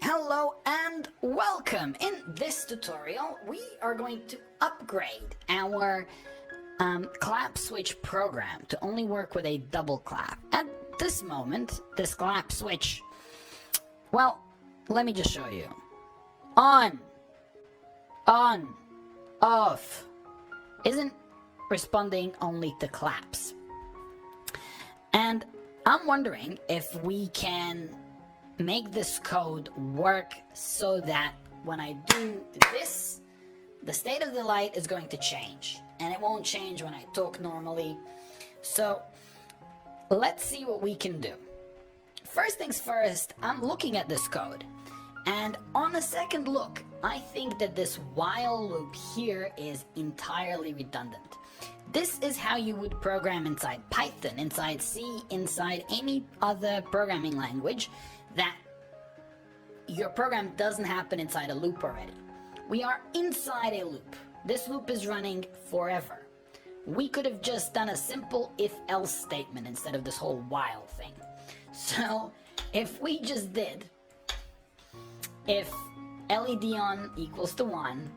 Hello and welcome! In this tutorial, we are going to upgrade our clap switch program to only work with a double clap. At this moment, this clap switch, well, let me just show you. On, off, isn't responding only to claps. And I'm wondering if we can make this code work so that when I do this, the state of the light is going to change, and it won't change when I talk normally. So let's see what we can do. First things first, I'm looking at this code, and on a second look, I think that this while loop here is entirely redundant. This is how you would program inside Python, inside C, inside any other programming language, that your program doesn't happen inside a loop already. We are inside a loop. This loop is running forever. We could have just done a simple if-else statement instead of this whole while thing. So if we just did if LED on equals to 1,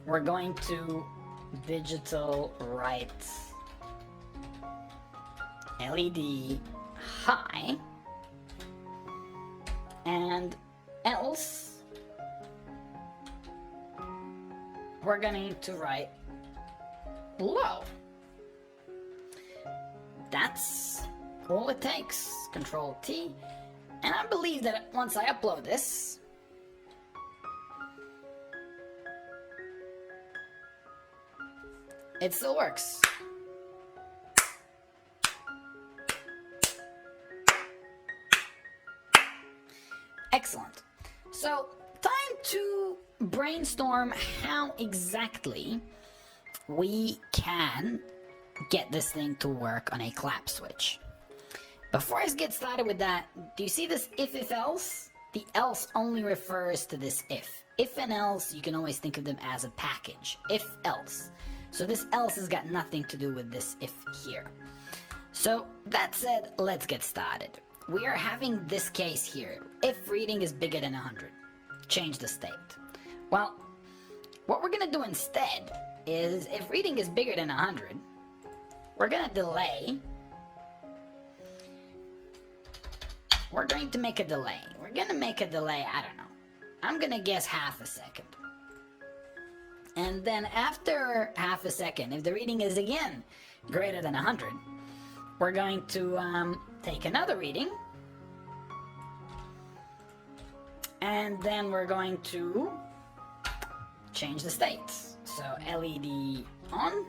we're going to digital write LED high, and else we're going to write low. That's all it takes. Control T, and I believe that once I upload this, it still works. Excellent. So, time to brainstorm how exactly we can get this thing to work on a clap switch. Before I get started with that, do you see this if-else? The else only refers to this if. If and else, you can always think of them as a package. If-else. So this else has got nothing to do with this if here. So that said, let's get started. We are having this case here. If reading is bigger than 100, change the state. Well, what we're gonna do instead is if reading is bigger than 100, we're gonna delay. We're going to make a delay. We're gonna make a delay, I don't know. I'm gonna guess half a second. And then after half a second, if the reading is again greater than 100, we're going to take another reading, and then we're going to change the state. So LED on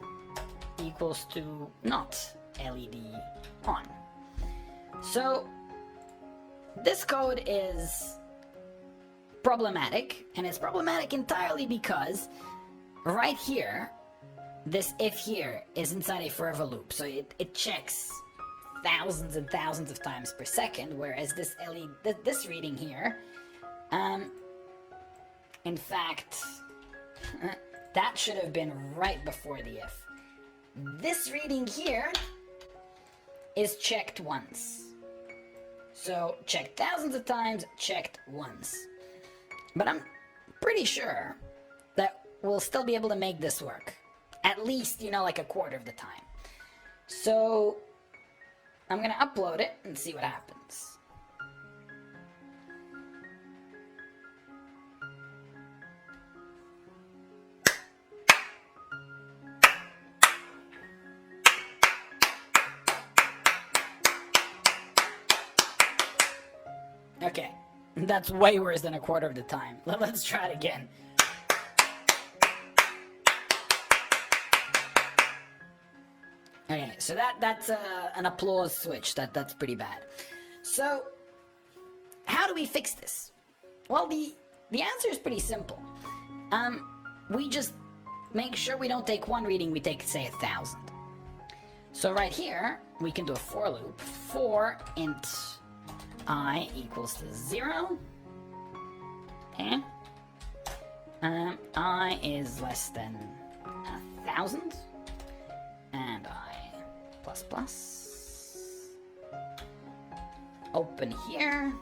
equals to not LED on. So this code is problematic, and it's problematic entirely because right here, this if here is inside a forever loop, so it checks thousands and thousands of times per second, whereas this this reading here, in fact, that should have been right before the if. This reading here is checked once. So checked thousands of times, checked once. But I'm pretty sure that we'll still be able to make this work. At least, like a quarter of the time. So I'm gonna upload it and see what happens. Okay, that's way worse than a quarter of the time. Let's try it again. Okay, so that's an applause switch. That's pretty bad. So, how do we fix this? Well, the answer is pretty simple. We just make sure we don't take one reading, we take, say, 1,000. So right here, we can do a for loop. For int I equals to 0. Okay. I is less than 1,000. And I plus plus. Open here.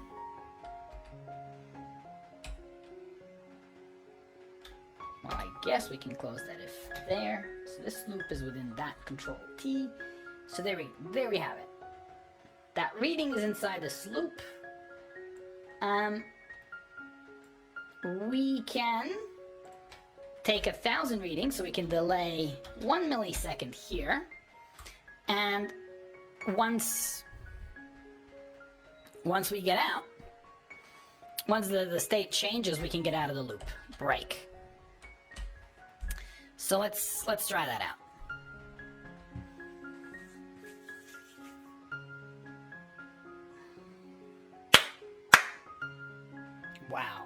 guess we can close that if there. So this loop is within that control T. So there we have it. That reading is inside this loop. We can take 1,000 readings, so we can delay 1 millisecond here. And once we get out, once the state changes, we can get out of the loop. Break. So let's try that out. Wow.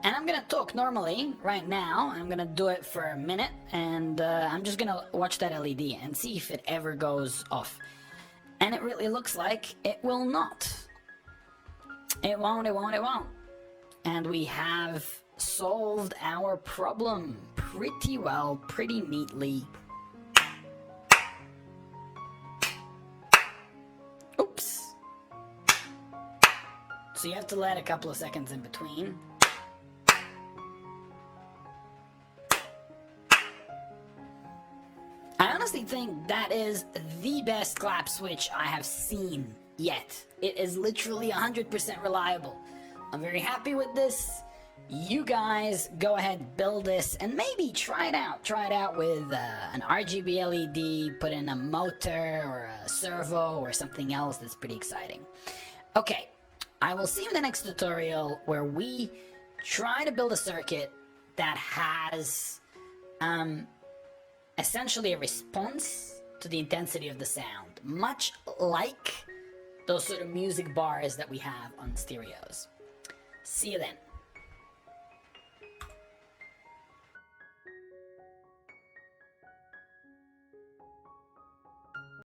And I'm gonna talk normally right now. I'm gonna do it for a minute, and I'm just gonna watch that LED and see if it ever goes off. And it really looks like it will not. It won't. And we have solved our problem pretty well, pretty neatly. Oops. So you have to let a couple of seconds in between. I honestly think that is the best clap switch I have seen yet. It is literally 100% reliable. I'm very happy with this. You guys go ahead, build this, and maybe try it out. Try it out with an RGB LED, put in a motor or a servo or something else that's pretty exciting. Okay, I will see you in the next tutorial where we try to build a circuit that has essentially a response to the intensity of the sound, much like those sort of music bars that we have on stereos. See you then.